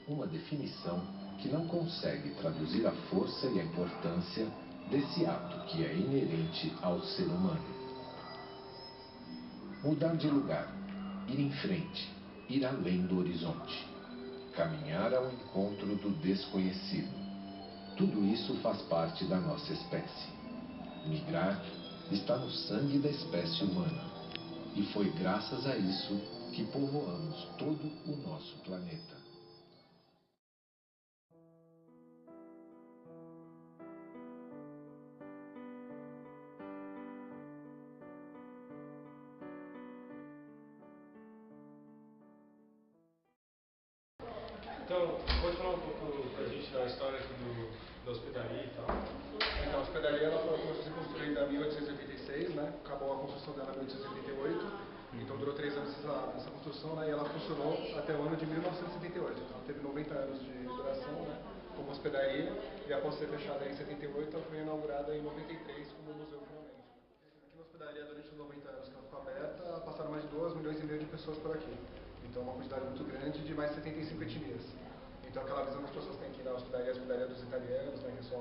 uma definição que não consegue traduzir a força e a importância desse ato que é inerente ao ser humano. Mudar de lugar, ir em frente, ir além do horizonte, caminhar ao encontro do desconhecido. Tudo isso faz parte da nossa espécie. Migrar está no sangue da espécie humana, e foi graças a isso que povoamos todo o nosso planeta. Então, pode falar um pouco pra gente da história aqui da hospedaria e tal? Então, a hospedaria ela começou a ser construída em 1886, né? Acabou a construção dela em 1888. Então durou 3 anos essa construção, né? E ela funcionou até o ano de 1978. Então teve 90 anos de duração, né? Como hospedaria. E após ser fechada em 78, ela foi inaugurada em 93 como museu finalmente. Aqui na hospedaria, durante os 90 anos que ela ficou aberta, passaram mais de 2,5 milhões de pessoas por aqui. Então uma quantidade muito grande de mais de 75 etnias. Então aquela visão que as pessoas têm aqui na hospedaria, a hospedaria dos italianos, né, que é só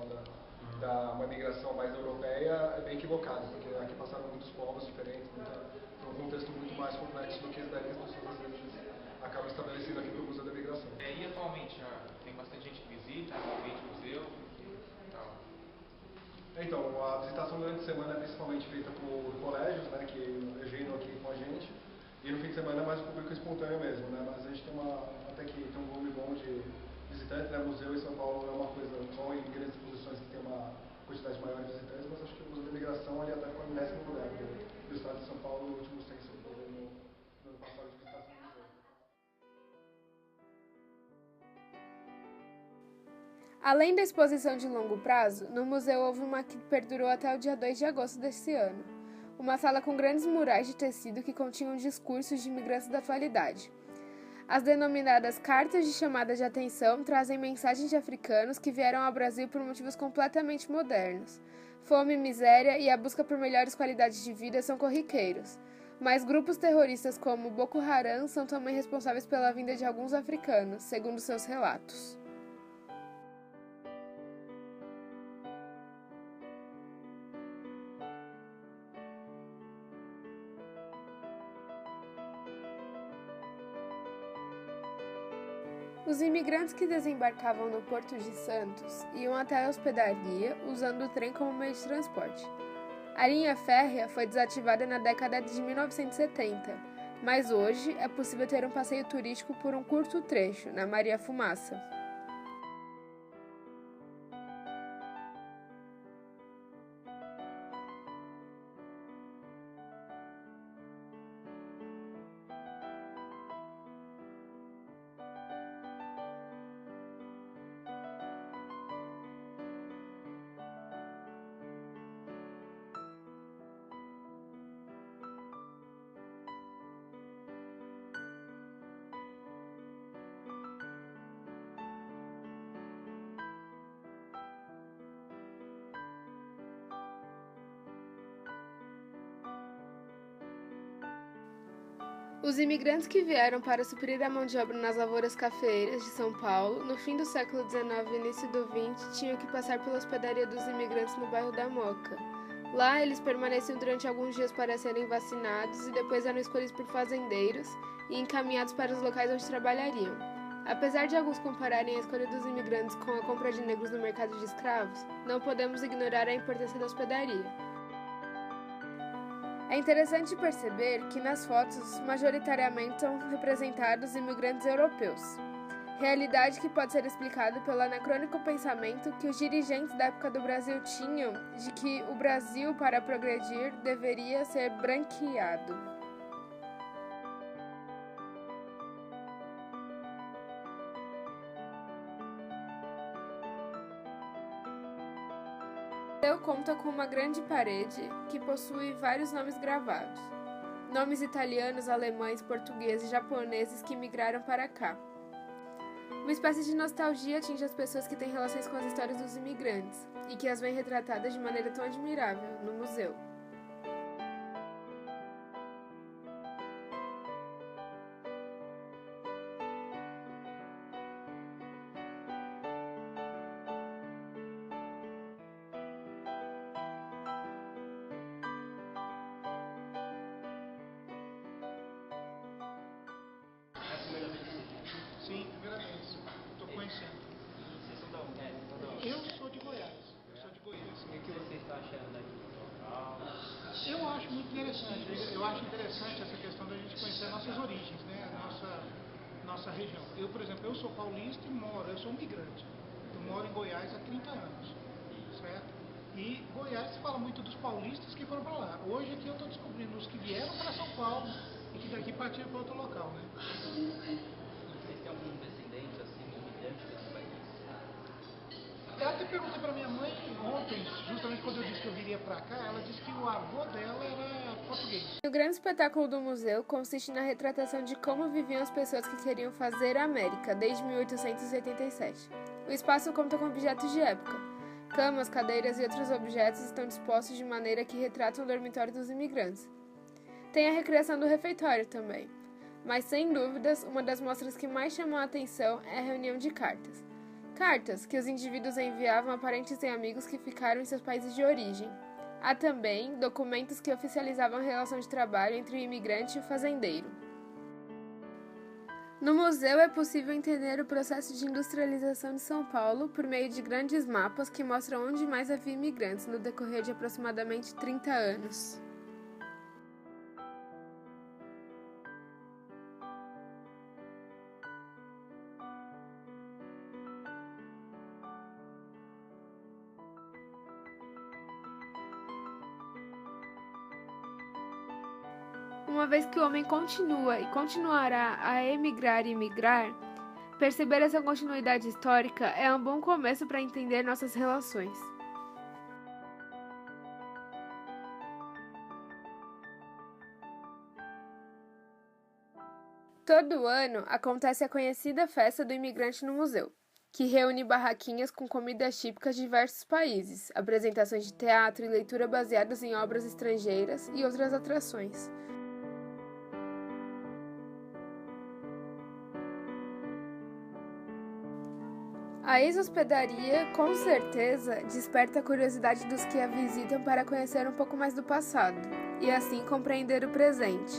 uma imigração mais europeia, é bem equivocada, porque aqui passaram muitos povos diferentes, um contexto muito mais complexo do que as pessoas às vezes acabam estabelecendo aqui para o Museu da Imigração. E atualmente tem bastante gente que visita, realmente o museu e tal? Então, a visitação durante a semana é principalmente feita por colégios, né, que agendam aqui com a gente, e no fim de semana é mais o público espontâneo mesmo, né, mas a gente tem até que tem um volume bom de visitantes, né, museu em São Paulo é uma coisa bom em grandes exposições que tem uma quantidade maior de visitantes, mas acho que o Museu da Imigração ali até ficou em 10º lugar do estado de São Paulo no último censo no ano passado de visitação do museu. Além da exposição de longo prazo, no museu houve uma que perdurou até o dia 2 de agosto deste ano. Uma sala com grandes murais de tecido que continham discursos de imigrantes da atualidade. As denominadas cartas de chamada de atenção trazem mensagens de africanos que vieram ao Brasil por motivos completamente modernos. Fome, miséria e a busca por melhores qualidades de vida são corriqueiros. Mas grupos terroristas como Boko Haram são também responsáveis pela vinda de alguns africanos, segundo seus relatos. Os imigrantes que desembarcavam no Porto de Santos iam até a hospedaria usando o trem como meio de transporte. A linha férrea foi desativada na década de 1970, mas hoje é possível ter um passeio turístico por um curto trecho, na Maria Fumaça. Os imigrantes que vieram para suprir a mão de obra nas lavouras cafeeiras de São Paulo, no fim do século XIX e início do XX, tinham que passar pela hospedaria dos imigrantes no bairro da Moca. Lá, eles permaneciam durante alguns dias para serem vacinados e depois eram escolhidos por fazendeiros e encaminhados para os locais onde trabalhariam. Apesar de alguns compararem a escolha dos imigrantes com a compra de negros no mercado de escravos, não podemos ignorar a importância da hospedaria. É interessante perceber que nas fotos majoritariamente são representados imigrantes europeus, realidade que pode ser explicada pelo anacrônico pensamento que os dirigentes da época do Brasil tinham de que o Brasil, para progredir, deveria ser branqueado. O museu conta com uma grande parede que possui vários nomes gravados. Nomes italianos, alemães, portugueses e japoneses que migraram para cá. Uma espécie de nostalgia atinge as pessoas que têm relações com as histórias dos imigrantes e que as veem retratadas de maneira tão admirável no museu. interessante. Eu acho interessante essa questão da gente conhecer nossas origens, né? Nossa região. Eu, por exemplo, eu sou paulista e eu sou um migrante. Eu moro em Goiás há 30 anos, certo? E Goiás se fala muito dos paulistas que foram para lá. Hoje aqui eu estou descobrindo os que vieram para São Paulo e que daqui partiram para outro local, né? Vocês têm algum descendente, assim, imigrante desse país? Eu até perguntei para minha mãe ontem, justamente quando eu disse que eu viria para cá, ela disse que o avô dela era português. O grande espetáculo do museu consiste na retratação de como viviam as pessoas que queriam fazer a América desde 1887. O espaço conta com objetos de época. Camas, cadeiras e outros objetos estão dispostos de maneira que retratam o dormitório dos imigrantes. Tem a recriação do refeitório também. Mas, sem dúvidas, uma das mostras que mais chamou a atenção é a reunião de cartas. Cartas que os indivíduos enviavam a parentes e amigos que ficaram em seus países de origem. Há também documentos que oficializavam a relação de trabalho entre o imigrante e o fazendeiro. No museu é possível entender o processo de industrialização de São Paulo por meio de grandes mapas que mostram onde mais havia imigrantes no decorrer de aproximadamente 30 anos. Uma vez que o homem continua e continuará a emigrar e migrar, perceber essa continuidade histórica é um bom começo para entender nossas relações. Todo ano acontece a conhecida Festa do Imigrante no Museu, que reúne barraquinhas com comidas típicas de diversos países, apresentações de teatro e leitura baseadas em obras estrangeiras e outras atrações. A ex-hospedaria, com certeza, desperta a curiosidade dos que a visitam para conhecer um pouco mais do passado e assim compreender o presente.